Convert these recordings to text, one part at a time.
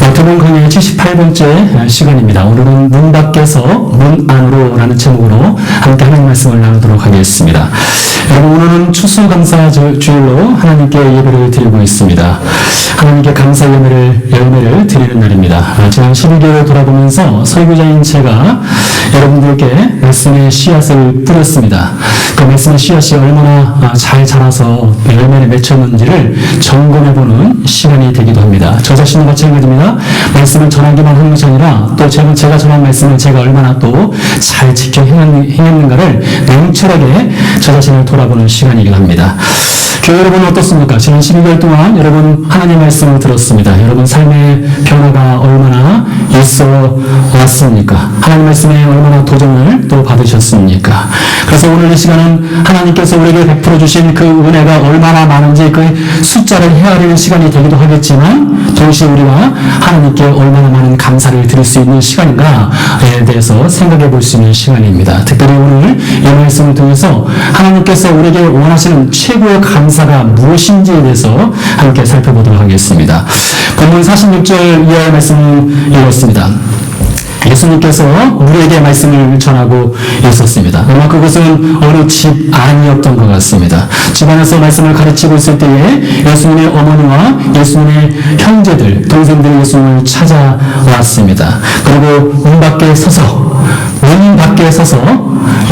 마태복음 강의 78번째 시간입니다. 오늘은 문 밖에서 문 안으로 라는 제목으로 함께 하나님 말씀을 나누도록 하겠습니다. 여러분, 오늘은 추수감사 주일로 하나님께 예배를 드리고 있습니다. 하나님께 감사 열매를 드리는 날입니다. 지난 12개월 돌아보면서 설교자인 제가 여러분들께 말씀의 씨앗을 뿌렸습니다. 그 말씀의 씨앗이 얼마나 잘 자라서 열매를 맺혔는지를 점검해보는 시간이 되기도 합니다. 저 자신도 마찬가지입니다. 말씀을 전하기만 하는 것이 아니라 또 제가 전한 말씀을 제가 얼마나 또 잘 지켜 행했는가를 냉철하게 저 자신을 돌아보는 시간이긴 합니다. 교회 여러분 어떻습니까? 지난 12개월 동안 여러분 하나님의 말씀을 들었습니다. 여러분 삶의 변화가 얼마나 있어 왔습니까? 하나님 말씀에 얼마나 도전을 또 받으셨습니까? 그래서 오늘 이 시간은 하나님께서 우리에게 베풀어 주신 그 은혜가 얼마나 많은지 그 숫자를 헤아리는 시간이 되기도 하겠지만 동시에 우리가 하나님께 얼마나 많은 감사를 드릴 수 있는 시간인가에 대해서 생각해 볼 수 있는 시간입니다. 특별히 오늘 이 말씀을 통해서 하나님께서 우리에게 원하시는 최고의 감사가 무엇인지에 대해서 함께 살펴보도록 하겠습니다. 본문 46절 이하의 말씀을 읽었습니다. 예수님께서 우리에게 말씀을 전하고 있었습니다. 아마 그것은 어느 집 안이었던 것 같습니다. 집안에서 말씀을 가르치고 있을 때에 예수님의 어머니와 예수님의 형제들, 동생들이 예수님을 찾아왔습니다. 그리고 문 밖에 서서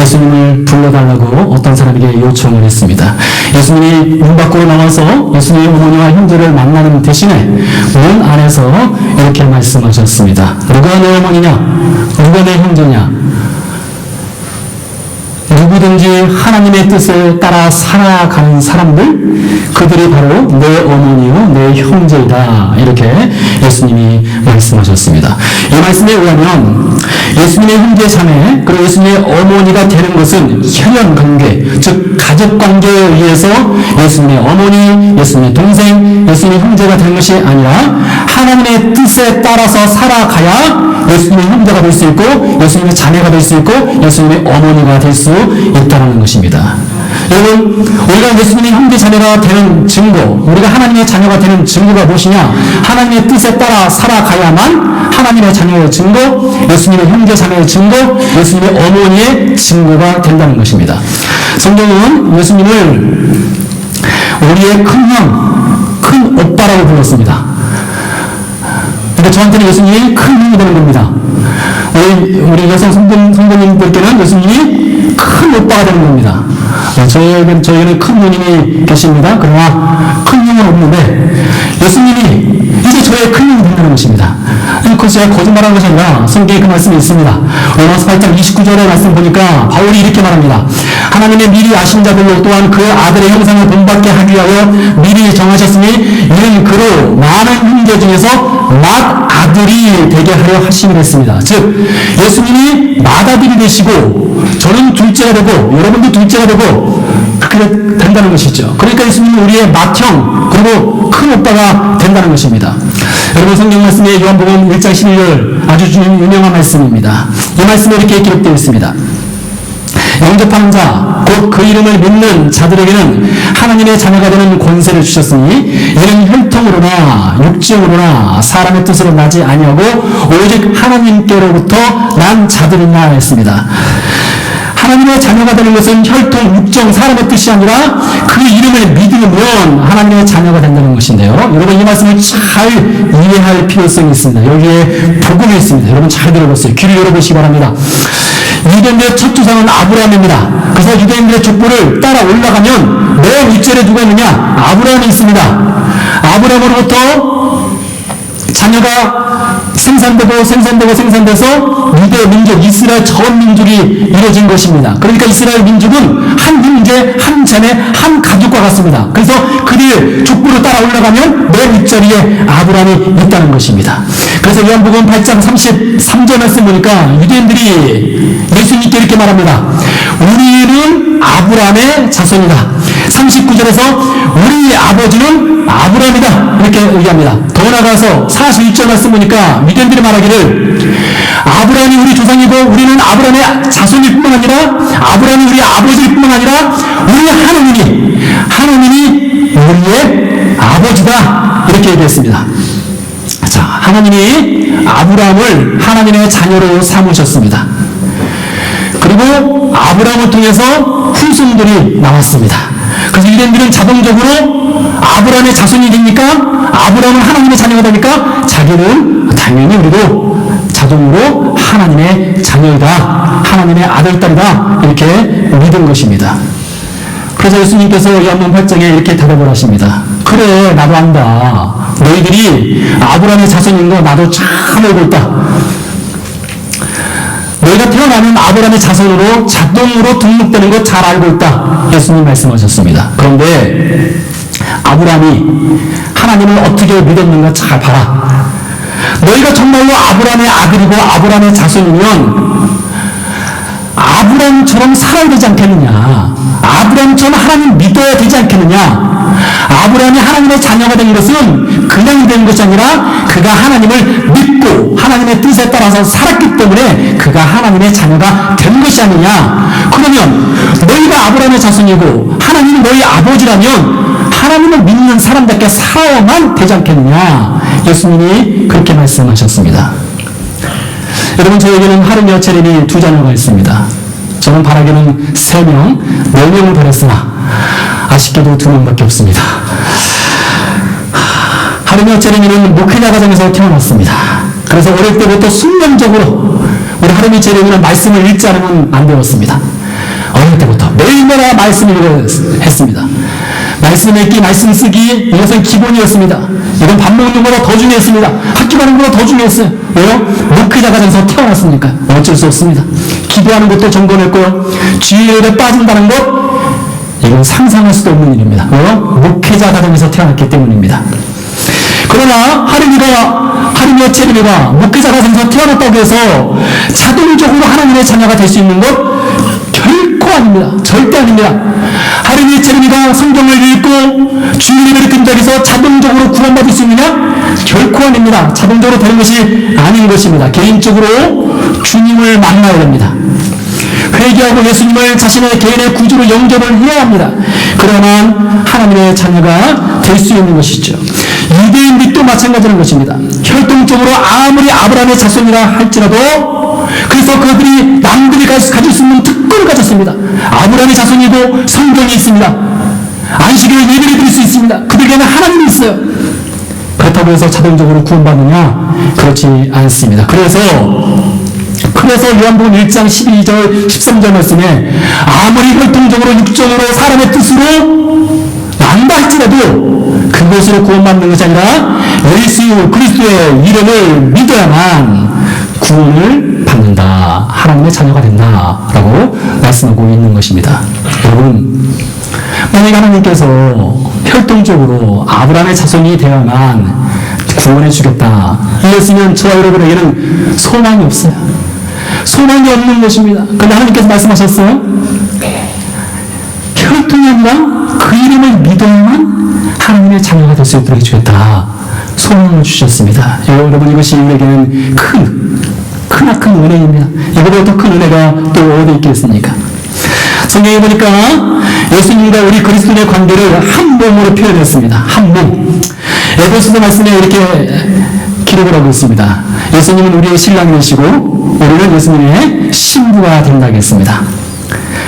예수님을 불러달라고 어떤 사람에게 요청을 했습니다. 예수님이 문 밖으로 나와서 예수님의 어머니와 형제를 만나는 대신에 문 안에서 이렇게 말씀하셨습니다. 누가 내 어머니냐? 누가 내 형제냐? 누구든지 하나님의 뜻에 따라 살아가는 사람들, 그들이 바로 내 어머니요 내 형제이다. 이렇게 예수님이 말씀하셨습니다. 이 말씀에 의하면 예수님의 형제 자매 그리고 예수님의 어머니가 되는 것은 혈연관계, 즉 가족관계에 의해서 예수님의 어머니, 예수님의 동생, 예수님의 형제가 되는 것이 아니라 하나님의 뜻에 따라서 살아가야 예수님의 형제가 될 수 있고 예수님의 자매가 될 수 있고 예수님의 어머니가 될 수 있다는 것입니다. 여러분, 우리가 예수님의 형제 자매가 되는 증거, 우리가 하나님의 자녀가 되는 증거가 무엇이냐? 하나님의 뜻에 따라 살아가야만 하나님의 자녀의 증거, 예수님의 형제 자매의 증거, 예수님의 어머니의 증거가 된다는 것입니다. 성경은 예수님을 우리의 큰 형, 큰 오빠라고 불렀습니다. 근데 저한테는 예수님이 큰 형이 되는 겁니다. 우리 여성 성도님들께는 예수님이 큰 오빠가 되는 겁니다. 저희에게는 큰 누님이 계십니다. 그러나 큰 형은 없는데 예수님이 이제 저의 큰 형이 된다는 것입니다. 그것이 제가 거짓말하는 것이 아니라 성경에 그 말씀이 있습니다. 로마서 8장 29절의 말씀 보니까 바울이 이렇게 말합니다. 하나님의 미리 아신 자들로 또한 그 아들의 형상을 본받게 하기 위하여 미리 정하셨으니 이는 그로 많은 형제 중에서 맏아들이 되게 하려 하심이라 했습니다. 즉 예수님이 맏아들이 되시고 저는 둘째가 되고 여러분도 둘째가 되고 그렇게 된다는 것이죠. 그러니까 예수님은 우리의 맏형 그리고 큰 오빠가 된다는 것입니다. 여러분, 성경 말씀에 요한복음 1장 11절 아주 유명한 말씀입니다. 이 말씀에 이렇게 기록되어 있습니다. 영접하는 자, 곧 그 이름을 믿는 자들에게는 하나님의 자녀가 되는 권세를 주셨으니 이는 혈통으로나 육정으로나 사람의 뜻으로 나지 아니하고 오직 하나님께로부터 난 자들이냐 했습니다. 하나님의 자녀가 되는 것은 혈통, 육정, 사람의 뜻이 아니라 그 이름을 믿으면 하나님의 자녀가 된다는 것인데요. 여러분, 이 말씀을 잘 이해할 필요성이 있습니다. 여기에 복음이 있습니다. 여러분 잘 들어보세요. 귀를 열어보시기 바랍니다. 유대인들의 첫 조상은 아브라함입니다. 그래서 유대인들의 족보를 따라 올라가면 맨 윗절에 누가 있느냐? 아브라함이 있습니다. 아브라함으로부터 자녀가 생산돼서 유대 민족 이스라엘 전 민족이 이루어진 것입니다. 그러니까 이스라엘 민족은 한 형제, 한 자매, 한 가족과 같습니다. 그래서 그들 족보로 따라 올라가면 맨 윗자리에 아브라함이 있다는 것입니다. 그래서 요한복음 8장 33절 말씀 보니까 유대인들이 예수님께 이렇게 말합니다. 우리는 아브라함의 자손이다. 39절에서 우리 아버지는 아브라함이다. 이렇게 얘기합니다. 더 나아가서 41절 말씀 보니까 유대인들이 말하기를 아브라함이 우리 조상이고 우리는 아브라함의 자손일 뿐만 아니라 아브라함이 우리 아버지일 뿐만 아니라 우리 하나님이 우리의 아버지다. 이렇게 얘기했습니다. 자, 하나님이 아브라함을 하나님의 자녀로 삼으셨습니다. 그리고 아브라함을 통해서 후손들이 나왔습니다. 그래서 유대인들은 자동적으로 아브라함의 자손이 되니까, 아브라함은 하나님의 자녀가 되니까 자기는 당연히 우리도 자동으로 하나님의 자녀이다, 하나님의 아들, 딸이다, 이렇게 믿은 것입니다. 그래서 예수님께서 요한복음 8장에 이렇게 대답을 하십니다. 그래, 나도 안다. 너희들이 아브라함의 자손인 거 나도 잘 알고 있다. 너희가 태어나면 아브라함의 자손으로 자동으로 등록되는 거 잘 알고 있다. 예수님 말씀하셨습니다. 그런데 아브라함이 하나님을 어떻게 믿었는가 잘 봐라. 너희가 정말로 아브라함의 아들이고 아브라함의 자손이면 아브라함처럼 살아야 되지 않겠느냐. 아브라함처럼 하나님 믿어야 되지 않겠느냐. 아브라함이 하나님의 자녀가 된 것은 그냥 된 것이 아니라 그가 하나님을 믿고 하나님의 뜻에 따라서 살았기 때문에 그가 하나님의 자녀가 된 것이 아니냐. 그러면 너희가 아브라함의 자손이고 하나님이 너희 아버지라면 하나님을 믿는 사람답게 살아야만 되지 않겠느냐. 예수님이 그렇게 말씀하셨습니다. 여러분, 저에게는 하루며 체림이 두 자녀가 있습니다. 저는 바라기는 3명, 4명을 바랬으나 아쉽게도 2명밖에 없습니다. 하루며 체림이는 목회자 가정에서 태어났습니다. 그래서 어릴 때부터 순간적으로 우리 하루며 체림이는 말씀을 읽지 않으면 안 되었습니다. 어릴 때부터 매일매일 말씀 읽어야 했습니다. 말씀 읽기, 말씀 쓰기, 이것은 기본이었습니다. 이건 밥 먹는 것보다 더 중요했습니다. 학교 가는 것보다 더 중요했어요. 왜요? 목회자 가정에서 태어났으니까 어쩔 수 없습니다. 기도하는 것도 점검했고요. 주일에 빠진다는 것, 이건 상상할 수도 없는 일입니다. 왜요? 목회자 가정에서 태어났기 때문입니다. 그러나 하루며 체림이가 목회자 가정에서 태어났다고 해서 자동적으로 하나님의 자녀가 될 수 있는 것 결코 아닙니다. 절대 아닙니다. 하루며 체림이가 성경을 읽고 주일 예배를 든다고 해서 자동적으로 구원받을 수 있느냐? 결코 아닙니다. 자동적으로 되는 것이 아닌 것입니다. 개인적으로 주님을 만나야 됩니다. 회개하고 예수님을 자신의 개인의 구주로 영접을 해야 합니다. 그러면 하나님의 자녀가 될 수 있는 것이죠. 유대인들도 마찬가지인 것입니다. 혈통적으로 아무리 아브라함의 자손이라 할지라도 그래서 그들이 남들이 가질 수 있는 특권을 가졌습니다. 아브라함의 자손이고 성경이 있습니다. 안식일에 예배를 드릴 수 있습니다. 그들에게는 하나님이 있어요. 그렇다고 해서 자동적으로 구원받느냐? 그렇지 않습니다. 그래서 요한복음 1장 12절 13절 말씀에 아무리 혈통적으로 육정으로 사람의 뜻으로 난다 할지라도 그것으로 구원받는 것이 아니라 예수 그리스도의 이름을 믿어야만 구원을 받는다. 하나님의 자녀가 된다라고 말씀하고 있는 것입니다. 여러분, 만약 하나님께서 혈통적으로 아브라함의 자손이 되어야만 구원해 주겠다 이랬으면 저와 여러분에게는 소망이 없어요. 소망이 없는 것입니다. 그런데 하나님께서 말씀하셨어요. 혈통이 아니라 그 이름을 믿어야만 하나님의 자녀가 될 수 있도록 해주겠다. 소망을 주셨습니다. 여러분, 이것이 우리에게는 크나큰 은혜입니다. 이거보다 더 큰 은혜가 또 어디 있겠습니까? 성경에 보니까 예수님과 우리 그리스도의 관계를 한 몸으로 표현했습니다. 한 몸. 에베소서 말씀에 이렇게 기록을 하고 있습니다. 예수님은 우리의 신랑이 되시고 우리는 예수님의 신부가 된다고 했습니다.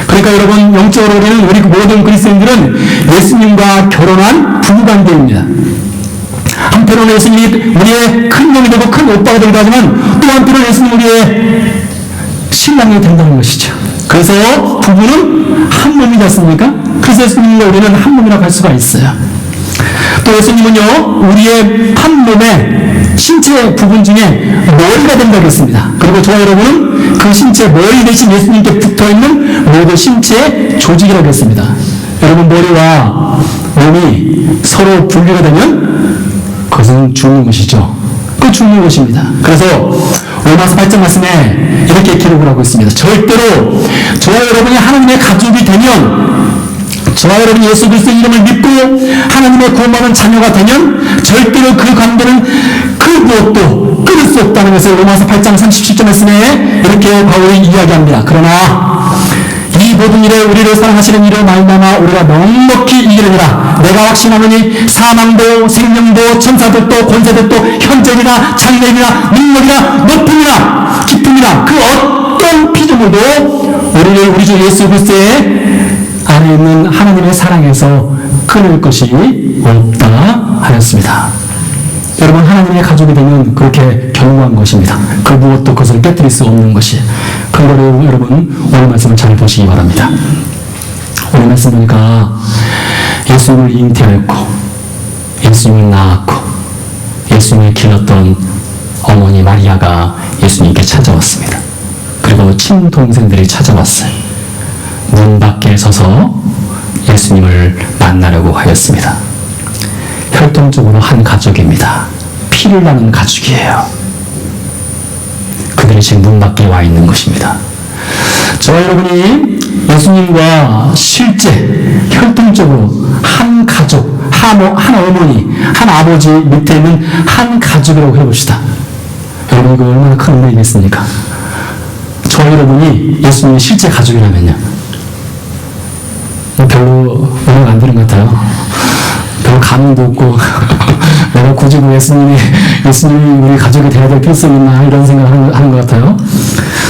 그러니까 여러분, 영적으로 우리 모든 그리스도인들은 예수님과 결혼한 부부관계입니다. 한편으로는 예수님이 우리의 큰 형이 되고 큰 오빠가 되기도 하지만 또 한편으로는 예수님이 우리의 신랑이 된다는 것이죠. 그래서 부부는 한 몸이지 않습니까? 그래서 예수님과 우리는 한 몸이라고 할 수가 있어요. 또 예수님은요, 우리의 한 몸의 신체 부분 중에 머리가 된다고 했습니다. 그리고 저와 여러분은 그 신체 머리 대신 예수님께 붙어있는 모든 신체 조직이라고 했습니다. 여러분, 머리와 몸이 서로 분리가 되면 그것은 죽는 것이죠. 그 죽는 것입니다. 그래서 로마서 8장 말씀에 이렇게 기록을 하고 있습니다. 절대로 저와 여러분이 하나님의 가족이 되면, 저와 여러분이 예수 그리스도의 이름을 믿고 하나님의 구원받은 자녀가 되면 절대로 그 관계는 그 무엇도 끊을 수 없다는 것을 로마서 8장 37절 말씀에 이렇게 바울이 이야기합니다. 그러나 이 모든 일에 우리를 사랑하시는 이로 말미암아 우리가 넉넉히 이기느니라. 내가 확신하노니 사망도 생명도 천사들도 권세들도 현재이나 장래이나 능력이나 높음이나 깊음이나 그 어떤 피조물도 우리를 우리 주 예수 그리스도의 안에 있는 하나님의 사랑에서 끊을 것이 없다 하였습니다. 여러분, 하나님의 가족이 되면 그렇게 견고한 것입니다. 그 무엇도 그것을 깨뜨릴 수 없는 것이. 그거를 여러분 오늘 말씀을 잘 보시기 바랍니다. 오늘 말씀 보니까 예수님을 잉태하였고 예수님을 낳았고 예수님을 길렀던 어머니 마리아가 예수님께 찾아왔습니다. 그리고 친동생들이 찾아왔어요. 문 밖에 서서 예수님을 만나려고 하였습니다. 혈통적으로 한 가족입니다. 피를 나는 가족이에요. 그들이 지금 문 밖에 와 있는 것입니다. 저와 여러분이 예수님과 실제 혈통적으로 한 가족, 한 어머니, 한 아버지 밑에 있는 한 가족이라고 해봅시다. 여러분, 이거 얼마나 큰 은혜이겠습니까? 저와 여러분이 예수님의 실제 가족이라면요, 별로 은혜가 안 되는 것 같아요. 별 감흥도 없고 내가 굳이 예수님이 우리 가족이 돼야 될 필성이 있나 이런 생각을 하는 것 같아요.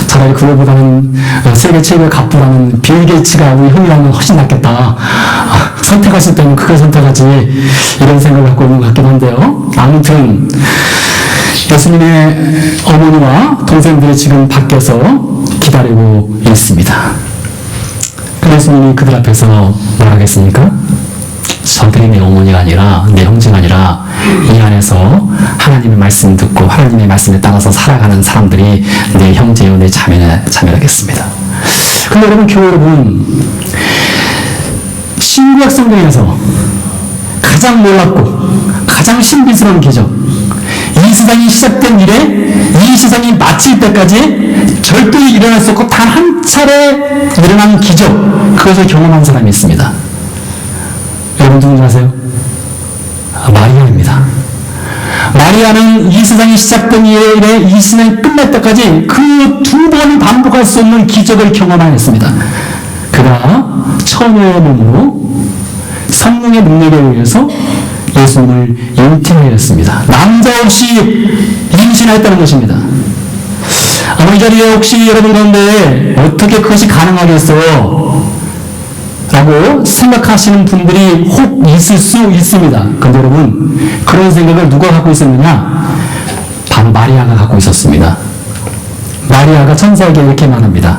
차라리 그거보다는 세계 최고의 갑부라는 빌 게이츠가 우리 형이라면 훨씬 낫겠다. 선택하실 때는 그걸 선택하지, 이런 생각을 갖고 있는 것 같긴 한데요. 아무튼 예수님의 어머니와 동생들이 지금 밖에서 기다리고 있습니다. 예수님이 그들 앞에서 뭐라 하겠습니까? 저들이 내 어머니가 아니라, 내 형제가 아니라 이 안에서 하나님의 말씀 듣고 하나님의 말씀에 따라서 살아가는 사람들이 내 형제요 내 자매라겠습니다. 근데 여러분, 교회 여러분, 신구약 성경에서 가장 놀랍고 가장 신비스러운 기적, 이 세상이 시작된 이래 이 세상이 마칠 때까지 절대로 일어날 수 없고 단 한 차례 일어난 기적, 그것을 경험한 사람이 있습니다. 여러분 누군지 아세요? 마리아입니다. 마리아는 이 세상이 시작된 이래 이 세상이 끝날 때까지 그 두 번 반복할 수 없는 기적을 경험하였습니다. 그가 처녀의 몸으로 성령의 능력에 의해서 예수님을 잉태하였습니다. 남자 없이 임신하였다는 것입니다. 아마 이 자리에 혹시 여러분 가운데 어떻게 그것이 가능하겠어? 라고 생각하시는 분들이 혹 있을 수 있습니다. 그런데 여러분, 그런 생각을 누가 갖고 있었느냐? 바로 마리아가 갖고 있었습니다. 마리아가 천사에게 이렇게 말합니다.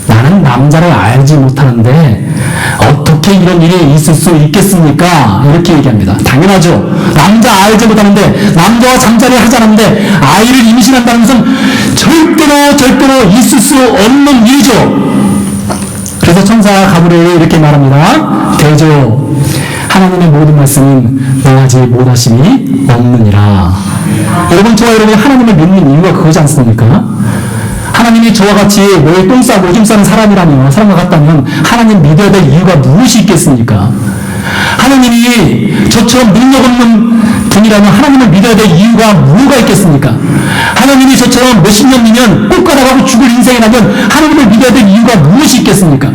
나는 남자를 알지 못하는데 어떻게 이런 일이 있을 수 있겠습니까? 이렇게 얘기합니다. 당연하죠. 남자 알지 못하는데, 남자와 잠자리 하지 않았는데 아이를 임신한다는 것은 절대로 있을 수 없는 일이죠. 그래서 천사 가브리엘이 이렇게 말합니다. 대저, 하나님의 모든 말씀은 너하지 못하심이 없느니라. 여러분, 저와 여러분이 하나님을 믿는 이유가 그거지 않습니까? 하나님이 저와 같이 매일 똥 싸고 오줌 싸는 사람과 같다면 하나님 믿어야 될 이유가 무엇이 있겠습니까? 하나님이 저처럼 능력 없는 분이라면 하나님을 믿어야 될 이유가 뭐가 있겠습니까? 하나님이 저처럼 몇십 년 뒤면 꽃가닥하고 죽을 인생이라면 하나님을 믿어야 될 이유가 무엇이 있겠습니까?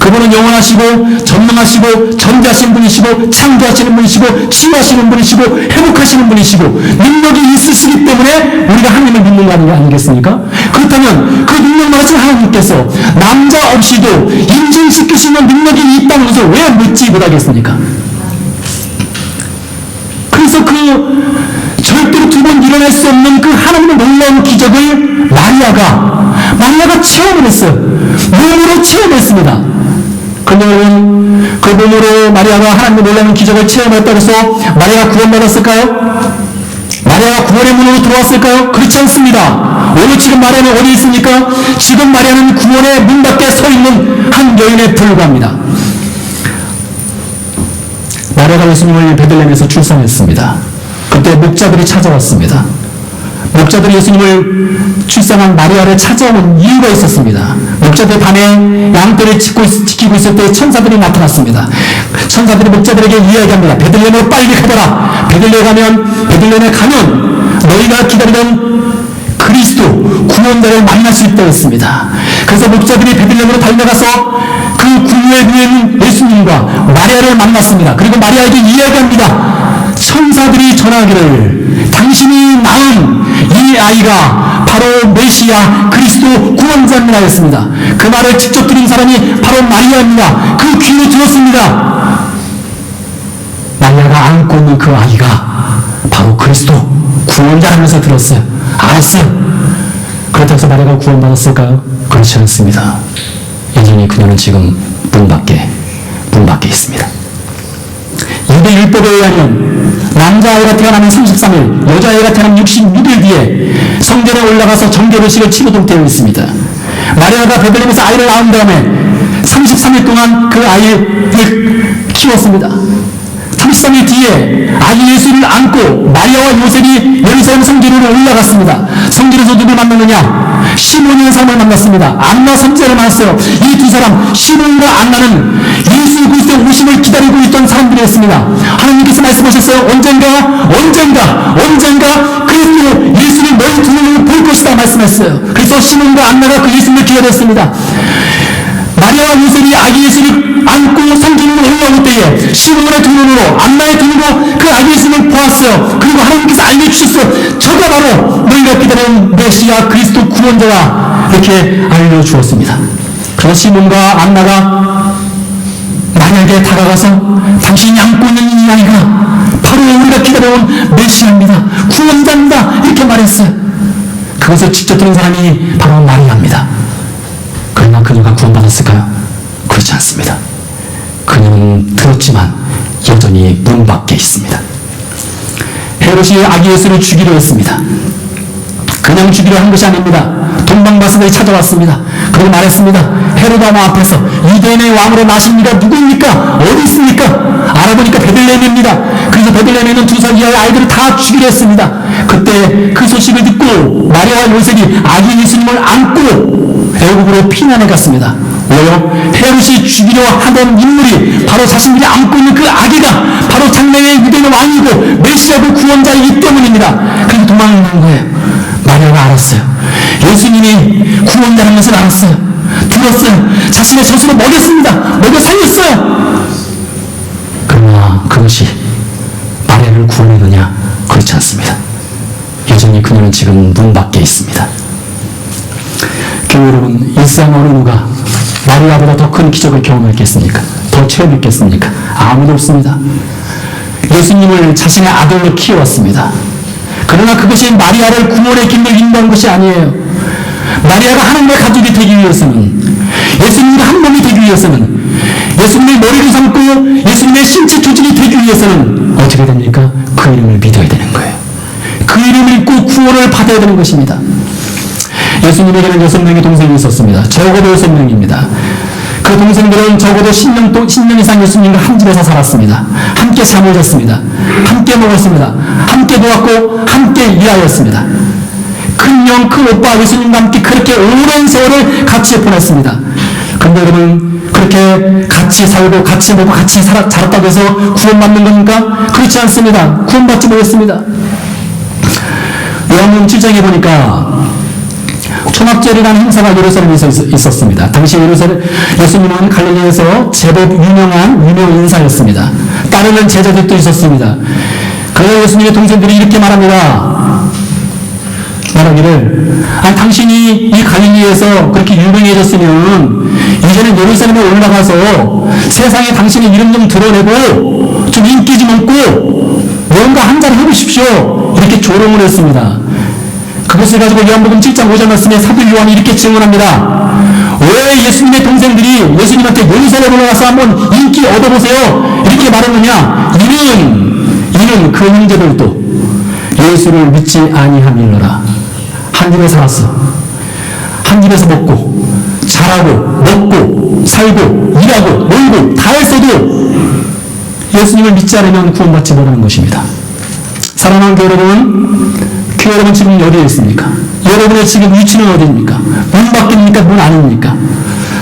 그분은 영원하시고 전능하시고 전지하시는 분이시고 창조하시는 분이시고 치유하시는 분이시고 회복하시는 분이시고 능력이 있으시기 때문에 우리가 하나님을 믿는 거 아니겠습니까? 그렇다면 그 능력 많으신 하나님께서 남자 없이도 임신시킬 수 있는 능력이 있다는 것을 왜 믿지 못하겠습니까? 그래서 그 절대로 두 번 일어날 수 없는 그 하나님의 놀라운 기적을 마리아가 체험을 했어요. 몸으로 체험했습니다. 그런데 여러분, 그 몸으로 마리아가 하나님의 놀라운 기적을 체험했다고 해서 마리아가 구원받았을까요? 마리아가 구원의 문으로 들어왔을까요? 그렇지 않습니다. 오늘 지금 마리아는 어디 있습니까? 지금 마리아는 구원의 문 밖에 서 있는 한 여인에 불과합니다. 마리아가 예수님을 베들레헴에서 출산했습니다. 그때 목자들이 찾아왔습니다. 목자들이 예수님을 출산한 마리아를 찾아오는 이유가 있었습니다. 목자들이 밤에 양떼를 지키고 있을 때 천사들이 나타났습니다. 천사들이 목자들에게 이야기합니다. 베들레헴으로 빨리 가더라. 베들레헴에 가면 너희가 기다리던 그리스도 구원자를 만날 수 있다고 했습니다. 그래서 목자들이 베들레헴으로 달려가서 그 궁궐에 있는 예수님과 마리아를 만났습니다. 그리고 마리아에게 이야기합니다. 천사들이 전하기를 당신이 낳은 이 아이가 바로 메시아 그리스도 구원자입니다 했습니다. 그 말을 직접 들은 사람이 바로 마리아입니다. 그 귀로 들었습니다. 마리아가 안고 있는 그 아이가 바로 그리스도 구원자라면서 들었어요. 알았어요. 그렇다고 해서 마리아가 구원받았을까요? 그렇지 않습니다. 여전히 그녀는 지금 문 밖에 있습니다. 유대 율법에 의하면 남자아이가 태어나면 33일, 여자아이가 태어나면 66일 뒤에 성전에 올라가서 정결의식을 치르도록 되어 있습니다. 마리아가 베들레헴에서 아이를 낳은 다음에 33일 동안 그 아이를 키웠습니다. 33일 뒤에 아기 예수를 안고 마리아와 요셉이 예루살렘 성전으로 올라갔습니다. 성전에서 누굴 만났느냐? 시몬이라는 사람을 만났습니다. 안나 선지자를 만났어요. 이 두 사람 시몬과 안나는 예수 그리스도의 오심을 기다리고 있던 사람들이었습니다. 하나님께서 말씀하셨어요. 언젠가 그리스도 예수를 너희 두 눈으로 볼 것이다 말씀했어요. 그래서 시몬과 안나가 그 예수를 기다렸습니다. 마리아와 요셉이 아기 예수를 안고 성전으로 올라올 때에 시몬의 두 눈으로 안나의 두 눈으로 그 아기 예수를 보았어요. 그리고 하나님께서 알려주셨어요. 저가 바로 너희가 기다리는 메시아 그리스도 구원자다 이렇게 알려주었습니다. 그래서 시몬과 안나가 마리아에게 다가가서 당신이 안고 있는 이 아이가 바로 우리가 기다려온 메시아입니다. 구원자입니다. 이렇게 말했어요. 그것을 직접 들은 사람이 바로 마리아입니다. 그러나 그녀가 구원받았을까요? 그렇지 않습니다. 그녀는 들었지만 여전히 문 밖에 있습니다. 헤롯이 아기 예수를 죽이려 했습니다. 그냥 죽이려 한 것이 아닙니다. 동방바스들이 찾아왔습니다. 그리고 말했습니다. 헤롯 왕 앞에서 유대인의 왕으로 나신 이가 누구입니까? 어디 있습니까? 알아보니까 베들레헴입니다. 그래서 베들레헴에 있는 2살 이하의 아이들을 다 죽이려 했습니다. 그때 그 소식을 듣고 마리아와 요셉이 아기 예수님을 안고 애국으로 피난해 갔습니다. 왜요? 헤롯이 죽이려 하던 인물이 바로 자신들이 안고 있는 그 아기가 바로 장래의 유대인의 왕이고 메시아고 구원자이기 때문입니다. 그래서 도망을 간 거예요. 마리아가 알았어요. 예수님이 구원자라는 것을 알았어요. 들었어요. 자신의 젖으로 먹였습니다. 먹여 살렸어요. 그러나 그것이 마리아를 구원했느냐? 그렇지 않습니다. 여전히 그녀는 지금 문 밖에 있습니다. 교회 여러분, 일상 어느 누가 마리아보다 더 큰 기적을 경험했겠습니까? 더 체험했겠습니까? 아무도 없습니다. 예수님을 자신의 아들로 키워왔습니다. 그러나 그것이 마리아를 구원의 길로 인도한 것이 아니에요. 마리아가 하나님의 가족이 되기 위해서는, 예수님과 한 몸이 되기 위해서는, 예수님의 머리를 삼고 예수님의 신체 조직이 되기 위해서는 어떻게 됩니까? 그 이름을 믿어야 되는 거예요. 그 이름을 믿고 구원을 받아야 되는 것입니다. 예수님에게는 6명의 동생이 있었습니다. 적어도 6명입니다. 그 동생들은 적어도 10년 이상 예수님과 한 집에서 살았습니다. 함께 잠을 잤습니다. 함께 먹었습니다. 함께 놓았고 함께 일하였습니다. 큰 형, 큰 오빠 예수님과 함께 그렇게 오랜 세월을 같이 보냈습니다. 그런데 여러분, 그렇게 같이 살고 같이 먹고 같이 자랐다고 해서 구원받는 겁니까? 그렇지 않습니다. 구원받지 못했습니다. 요한복음 7장에 보니까 초막절이라는 행사가 예루살렘에 있었습니다. 당시 예수님은 갈릴리에서 제법 유명 인사였습니다. 따르는 제자들도 있었습니다. 그래서 예수님의 동생들이 이렇게 말하기를 당신이 이 갈릴리에서 그렇게 유명해졌으면 이제는 예루살렘에 올라가서 세상에 당신의 이름 좀 드러내고 좀 인기 좀 얻고 뭔가 한 잔 해보십시오. 이렇게 조롱을 했습니다. 그것을 가지고 요한복음 7장 5절 말씀에 사도 요한이 이렇게 증언합니다. 왜 예수님의 동생들이 예수님한테 예루살렘에 올라가서 한번 인기 얻어보세요. 이렇게 말했느냐? 이는 그 형제들도 예수를 믿지 아니함일러라. 한 집에 살았어. 한 집에서 먹고 자라고 먹고 살고 일하고 놀고 다 했어도 예수님을 믿지 않으면 구원받지 못하는 것입니다. 사랑하는 교회 여러분 지금 어디에 있습니까? 여러분의 지금 위치는 어디입니까? 문 밖입니까? 문 안입니까?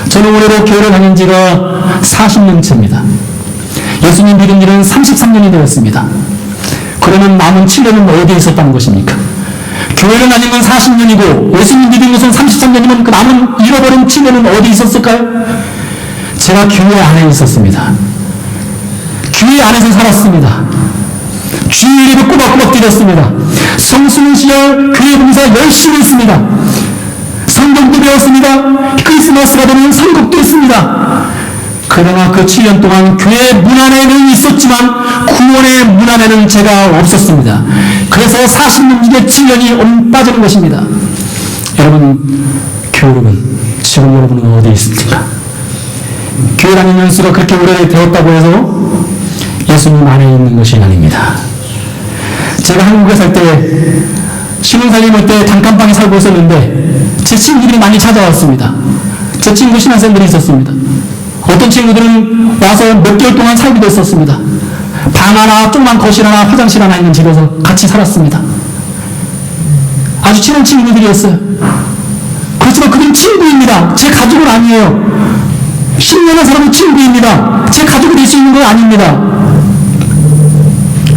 저는 올해로 교회를 다닌 지가 40년째입니다. 예수님 믿은 지는 33년이 되었습니다. 그러면 남은 7년은 어디에 있었다는 것입니까? 교회 교회를 다닌 건 40년이고 예수님 믿은 것은 33년이면 그 남은 잃어버린 친구는 어디 있었을까요? 제가 교회 안에 있었습니다. 교회 안에서 살았습니다. 주일 예배 꼬박꼬박 드렸습니다. 성수년 시절 교회 봉사 열심히 했습니다. 성경도 배웠습니다. 크리스마스가 되면 선곡도 했습니다. 그러나 그 7년 동안 교회 문 안에는 있었지만 구원의 문 안에는 제가 없었습니다. 그래서 40년 중에 7년이 빠지는 것입니다. 여러분, 교회 여러분, 지금 여러분은 어디에 있습니까? 교회 다니는 수가 그렇게 오래되었다고 해서 예수님 안에 있는 것이 아닙니다. 제가 한국에 살 때 신혼살림 할 때 단칸방에 살고 있었는데 제 친구들이 많이 찾아왔습니다. 제 친구 신학생들이 있었습니다. 어떤 친구들은 와서 몇 개월 동안 살기도 했었습니다. 방 하나, 조그만 거실 하나, 화장실 하나 있는 집에서 같이 살았습니다. 아주 친한 친구들이었어요. 그렇지만 그들은 친구입니다. 제 가족은 아니에요. 10년의 사람은 친구입니다. 제 가족이 될 수 있는 건 아닙니다.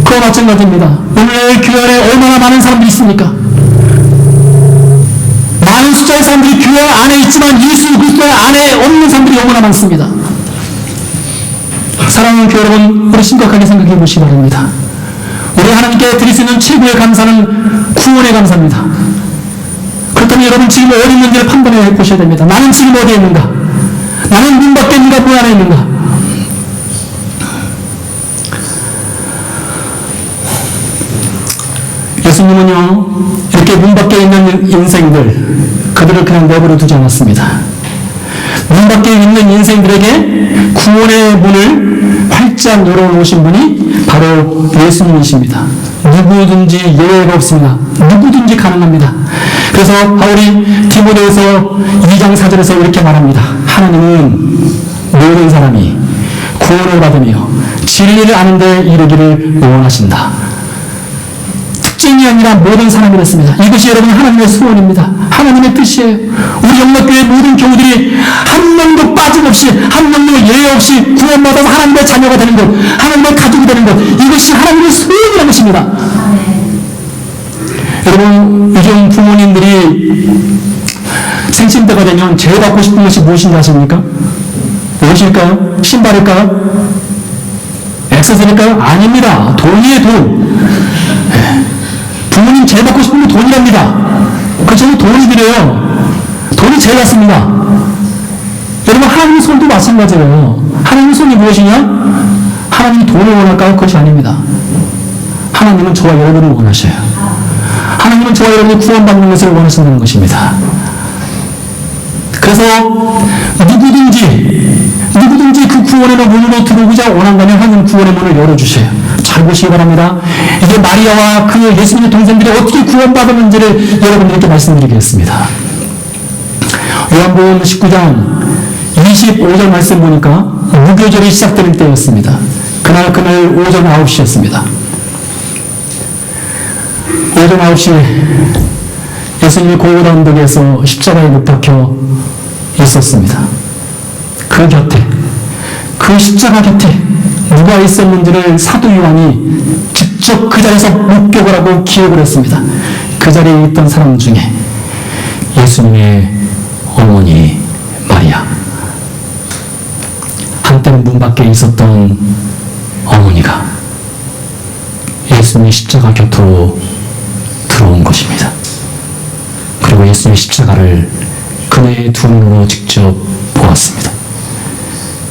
그와 마찬가지입니다. 오늘 교회 안에 얼마나 많은 사람들이 있습니까? 많은 숫자의 사람들이 교회 안에 있지만 예수 그리스도 안에 없는 사람들이 너무나 많습니다. 사랑하는 교회 여러분, 우리 심각하게 생각해 보시기 바랍니다. 우리 하나님께 드릴 수 있는 최고의 감사는 구원의 감사입니다. 그렇다면 여러분 지금 어디 있는지를 판단해 보셔야 됩니다. 나는 지금 어디에 있는가? 나는 문 밖에 있는가? 문 안에 있는가? 예수님은요, 이렇게 문 밖에 있는 인생들, 그들을 그냥 내버려 두지 않았습니다. 문 밖에 있는 인생들에게 구원의 문을 활짝 열어놓으신 분이 바로 예수님이십니다. 누구든지 예외가 없습니다. 누구든지 가능합니다. 그래서 바울이 디모데후서 2장 4절에서 이렇게 말합니다. 하나님은 모든 사람이 구원을 받으며 진리를 아는 데 이르기를 원하신다. 특징이 아니라 모든 사람이 됐습니다. 이것이 여러분 하나님의 소원입니다. 하나님의 뜻이에요. 우리 영락교회 모든 교우들이 한 명도 빠짐없이, 한 명도 예외 없이 구원받아서 하나님의 자녀가 되는 것, 하나님의 가족이 되는 것, 이것이 하나님의 소원이라는 것입니다. 여러분, 요즘 부모님들이 생신 때가 되면 제일 받고 싶은 것이 무엇인지 아십니까? 무엇일까요? 신발일까요? 액세서리일까요? 아닙니다. 돈이에요, 돈. 부모님 제일 받고 싶은 게 돈이랍니다. 그렇죠? 돈이 드려요. 돈이 제일 받습니다. 여러분, 하나님의 손도 마찬가지예요. 하나님의 손이 무엇이냐? 하나님이 돈을 원할까요? 그것이 아닙니다. 하나님은 저와 여러분을 원하셔요. 하나님은 저와 여러분이 구원받는 것을 원하신다는 것입니다. 그래서 누구든지 그 구원의 문으로 들어오고자 원한다면 하나님 구원의 문을 열어주셔요. 잘 보시기 바랍니다. 이게 마리아와 그 예수님의 동생들이 어떻게 구원받았는지를 여러분들께 말씀드리겠습니다. 요한복음 19장 25절 말씀 보니까 무교절이 시작되는 때였습니다. 그날 오전 9시였습니다. 오전 9시에 예수님이 골고다 언덕에서 십자가에 못 박혀 있었습니다. 그 곁에, 그 십자가 곁에 누가 있었는지를 사도 요한이 직접 그 자리에서 목격을 하고 기억을 했습니다. 그 자리에 있던 사람 중에 예수님의 어머니 마리아, 한때는 문 밖에 있었던 어머니가 예수님의 십자가 곁으로 들어온 것입니다. 그리고 예수님의 십자가를 그녀의 두 눈으로 직접 보았습니다.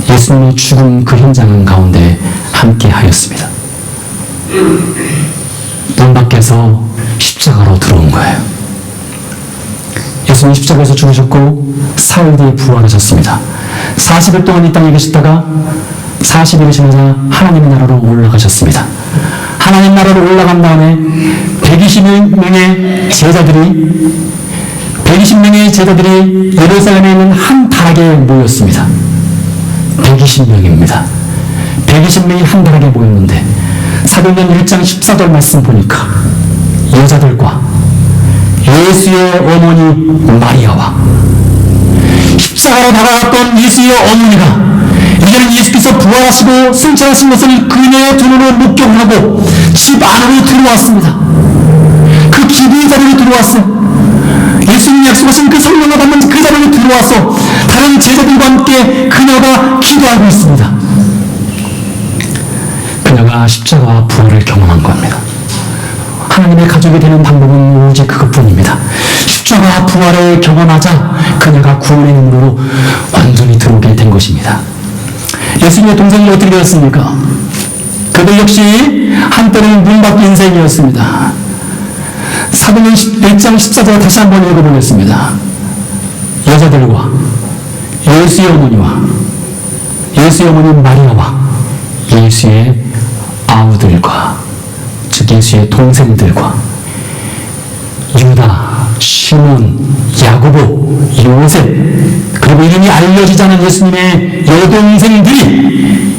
예수님의 죽음 그 현장 가운데 함께 하였습니다. 문 밖에서 십자가로 들어온 거예요. 예수님 십자가에서 죽으셨고 사흘 뒤에 부활하셨습니다. 40일 동안 이 땅에 계셨다가 40일이 지나자 하나님의 나라로 올라가셨습니다. 하나님 나라로 올라간 다음에 120명의 제자들이 예루살렘에 있는 한 다락에 모였습니다. 120명입니다. 120명이 한 다락에 모였는데 사도행전 1장 14절 말씀 보니까 여자들과 예수의 어머니 마리아와 십자가로 다가갔던 예수의 어머니가 이제는 예수께서 부활하시고 승천하신 것을 그녀의 두 눈으로 목격하고 집 안으로 들어왔습니다. 그 기분이 자리로 들어왔어요. 예수님이 약속하신 그 성령을 받는 그 자리로 들어와서 다른 제자들과 함께 그녀가 기도하고 있습니다. 그녀가 십자가와 부활을 경험한 겁니다. 하나님의 가족이 되는 방법은 오직 그것뿐입니다. 십자가와 부활을 경험하자 그녀가 구원의 눈으로 완전히 들어오게 된 것입니다. 예수님의 동생이 어떻게 되었습니까? 그들 역시 한때는 문밖 인생이었습니다. 사도행 1장 14절 다시 한번 읽어보겠습니다. 여자들과 예수의 어머니와 예수의 어머니 마리아와 예수의 아우들과 즉 예수의 동생들과 유다, 시몬, 야고보, 요셉 그리고 이름이 알려지지 않은 예수님의 여동생들이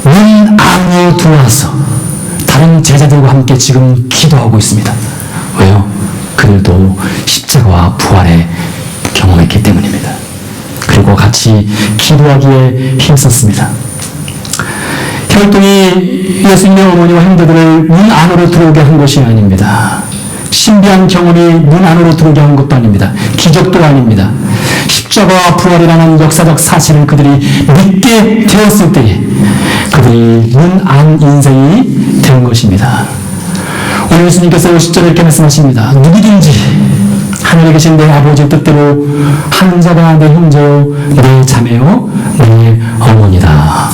문 안으로 들어와서 다른 제자들과 함께 지금 기도하고 있습니다. 왜요? 그들도 십자가와 부활에 경험했기 때문입니다. 그리고 같이 기도하기에 힘썼습니다. 혈통이 예수님의 어머니와 형제들을 문 안으로 들어오게 한 것이 아닙니다. 신비한 경험이 문 안으로 들어오게 한 것도 아닙니다. 기적도 아닙니다. 십자가와 부활이라는 역사적 사실을 그들이 믿게 되었을 때에 그들이 문 안 인생이 된 것입니다. 오늘 예수님께서 50절에 이렇게 말씀하십니다. 누구든지 하늘에 계신 내 아버지 뜻대로 하는 자가 내 형제요 내 자매요 내 어머니다.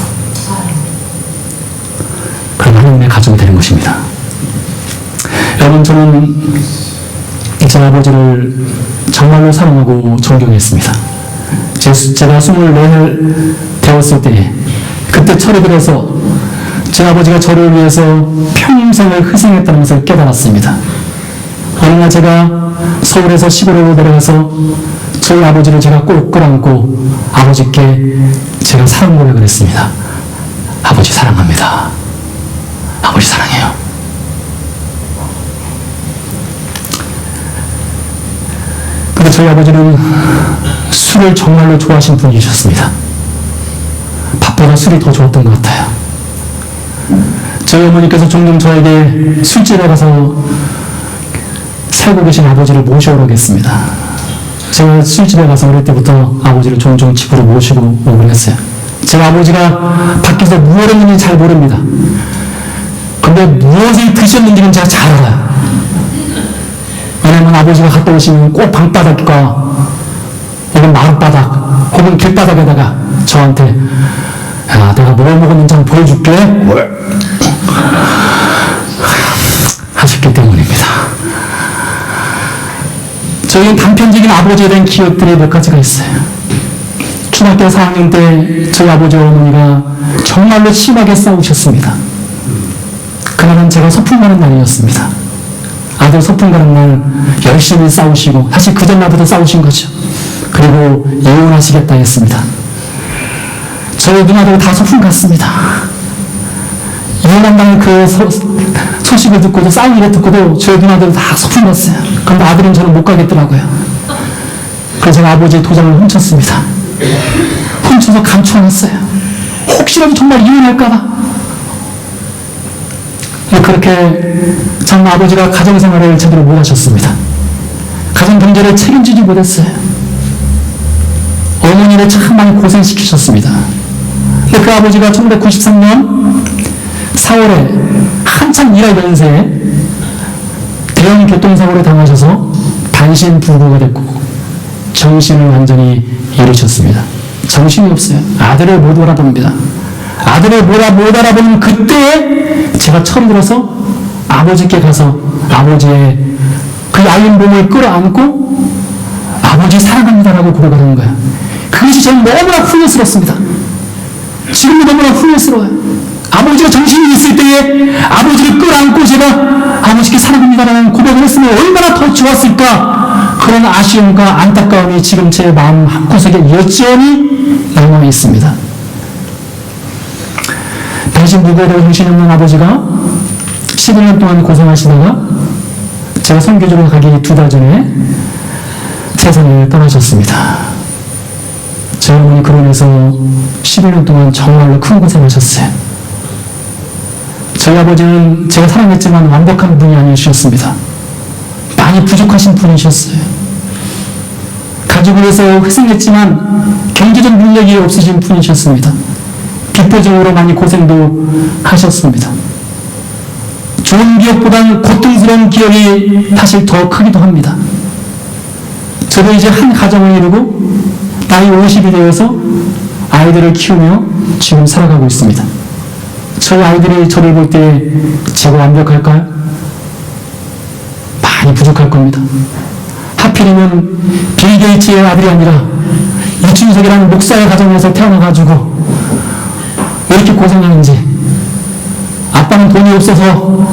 그럼 하나님의 가족이 되는 것입니다. 여러분, 저는 제 아버지를 정말로 사랑하고 존경했습니다. 제가 24살 되었을 때 그때 철이 들어서 제 아버지가 저를 위해서 평생을 희생했다는 것을 깨달았습니다. 어느 날 제가 서울에서 시골으로 내려가서 저희 아버지를 제가 꼭 끌어안고 아버지께 제가 사랑 고백을 했습니다. 아버지 사랑합니다. 아버지 사랑해요. 근데 저희 아버지는 술을 정말로 좋아하시는 분이셨습니다. 밥보다 술이 더 좋았던 것 같아요. 저희 어머니께서 종종 저에게 술집에 가서 살고 계신 아버지를 모셔오라고 했습니다. 제가 술집에 가서 어릴 때부터 아버지를 종종 집으로 모시고 오곤 했어요. 제가 아버지가 밖에서 무엇을 했는지 잘 모릅니다. 근데 무엇을 드셨는지는 제가 잘 알아요. 왜냐면 아버지가 갔다 오시면 꼭 방바닥과 혹은 마룻바닥 혹은 길바닥에다가 저한테 야, 내가 뭘 먹었는지 한번 보여줄게 하셨기 때문입니다. 저희는 단편적인 아버지에 대한 기억들이 몇 가지가 있어요. 초등학교 4학년 때 저희 아버지와 어머니가 정말로 심하게 싸우셨습니다. 그날은 제가 소풍 가는 날이었습니다. 아들 소풍 가는 날 열심히 싸우시고 사실 그 전날부터 싸우신 거죠. 그리고 이혼하시겠다 했습니다. 저희 누나들 다 소풍 갔습니다. 이혼한다는 그 소식을 듣고도 싸우기를 듣고도 저희 누나들 다 소풍 갔어요. 그런데 아들은 저는 못 가겠더라고요. 그래서 제가 아버지의 도장을 훔쳤습니다. 훔쳐서 감춰놨어요. 혹시라도 정말 이혼할까봐. 그렇게 정말 아버지가 가정생활을 제대로 못하셨습니다. 가정 경제를 책임지지 못했어요. 어머니를 참 많이 고생시키셨습니다. 근데 그 아버지가 1993년 4월에 한참 일할 연세에 대형 교통사고를 당하셔서 반신불구가 됐고 정신을 완전히 잃으셨습니다. 정신이 없어요. 아들을 못 알아봅니다. 아들을 못 알아보는 그때에 제가 처음 들어서 아버지께 가서 아버지의 그 야윈 몸을 끌어안고 아버지 사랑합니다라고 고백을 하는 거예요. 그것이 저는 너무나 후회스럽습니다. 지금도 너무나 후회스러워요. 아버지가 정신이 있을 때에 아버지를 끌어안고 제가 아버지께 사랑합니다라는 고백을 했으면 얼마나 더 좋았을까. 그런 아쉬움과 안타까움이 지금 제 마음 한구석에 여전히 남아 있습니다. 당신 무고로 정신이 없는 아버지가 11년 동안 고생하시다가 제가 선교지로 가기 2달 전에 세상을 떠나셨습니다. 제 어머니 그로 인해서 11년 동안 정말로 큰 고생하셨어요. 저희 아버지는 제가 사랑했지만 완벽한 분이 아니셨습니다. 많이 부족하신 분이셨어요. 가족을 위해서 희생했지만 경제적 능력이 없으신 분이셨습니다. 빚배정으로 많이 고생도 하셨습니다. 좋은 기억보단 고통스러운 기억이 사실 더 크기도 합니다. 저도 이제 한 가정을 이루고 나이 50이 되어서 아이들을 키우며 지금 살아가고 있습니다. 저희 아이들이 저를 볼 때 제가 완벽할까요? 많이 부족할 겁니다. 하필이면 빌 게이츠의 아들이 아니라 이춘석이라는 목사의 가정에서 태어나가지고 왜 이렇게 고생하는지, 아빠는 돈이 없어서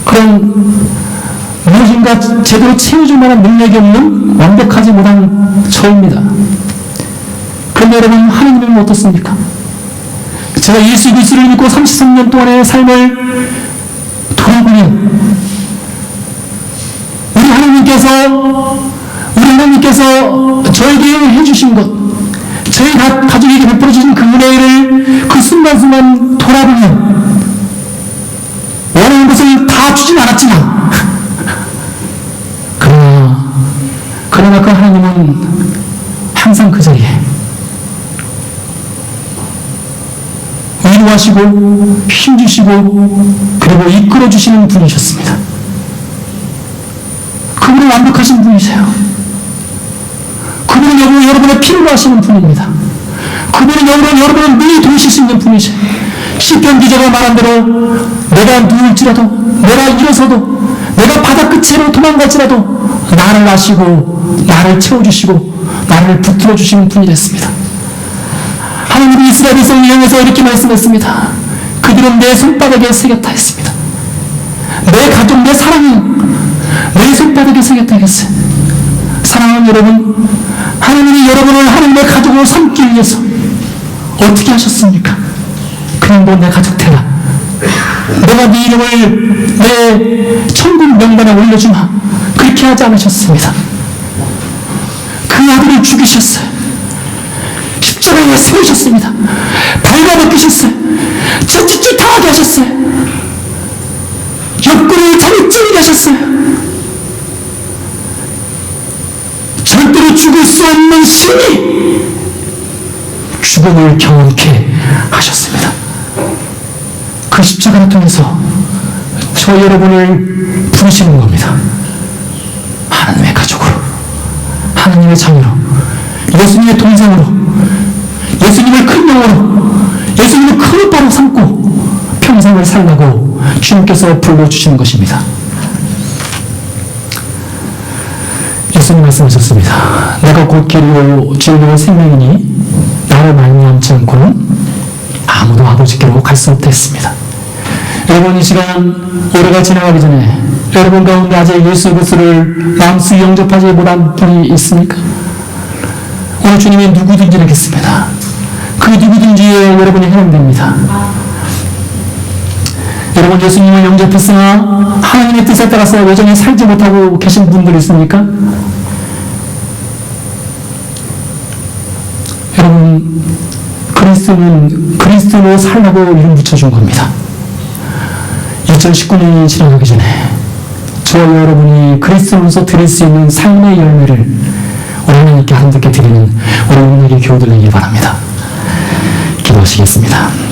그런 무엇인가 제대로 채워줄 만한 능력이 없는 완벽하지 못한 저입니다. 그런데 여러분, 하나님은 어떻습니까? 제가 예수 그리스도를 믿고 33년 동안의 삶을 돌아보면 우리 하나님께서 저에게 해주신 것, 저희 가족에게 베풀어주신 그 은혜를 그 순간순간 돌아보면 원하는 것을 다 주진 않았지만 그러나 그 하나님은 항상 그 자리에 위로하시고 힘주시고 그리고 이끌어주시는 분이셨습니다. 그분은 완벽하신 분이세요. 그분은 여러분의 필요로 하시는 분입니다. 그분은 여러분의 눈이 도우실 수 있는 분이세요. 시편 기자가 말한 대로 내가 누울지라도, 내가 일어서도, 내가 바다 끝으로 도망갈지라도 나를 아시고 나를 채워주시고 나를 붙들어 주시는 분이 됐습니다. 하나님이 이스라엘 백성을 향해서 이렇게 말씀했습니다. 그들은 내 손바닥에 새겼다 했습니다. 내 가족, 내 사랑이 내 손바닥에 새겼다 했어요. 사랑하는 여러분, 하나님이 여러분을 하나님의 가족으로 삼기 위해서 어떻게 하셨습니까? 그냥 너 내 가족 되라, 내가 네 이름을 내 천국 명단에 올려주마, 그렇게 하지 않으셨습니다. 그 아들을 죽이셨어요. 십자가에 세우셨습니다. 발가벗기셨어요. 찌릿하게 하셨어요. 옆구리를 자리 찌르게 하셨어요. 절대로 죽을 수 없는 신이 죽음을 경험케 하셨습니다. 그 십자가를 통해서 저 여러분을 부르시는 겁니다. 하나님의 가족으로, 하나님의 자녀로, 예수님의 동생으로, 예수님을 큰 영으로, 예수님을 큰 오빠로 삼고 평생을 살라고 주님께서 불러주시는 것입니다. 예수님 말씀하셨습니다. 내가 곧 길이요 진리요 생명이니 나를 말미암지 않고는 아무도 아버지께로 갈 수 없다 했습니다. 여러분, 이 시간 올해가 지나가기 전에 여러분 가운데 아직 예수 그리스도를 마음속에 영접하지 못한 분이 있습니까? 오늘 주님이 누구든지 하겠습니다. 그 누구든지에 여러분이 해당됩니다. 여러분, 예수님을 영접했으나 하나님의 뜻에 따라서 여전히 살지 못하고 계신 분들 있습니까? 여러분, 그리스도는 그리스도로 살라고 이름 붙여준 겁니다. 2019년이 지나가기 전에 저와 여러분이 그리스도로서 드릴 수 있는 삶의 열매를 우리 하나님께 하나님께 드리는 우리 오늘의 교우들 되길 바랍니다. 기도하시겠습니다.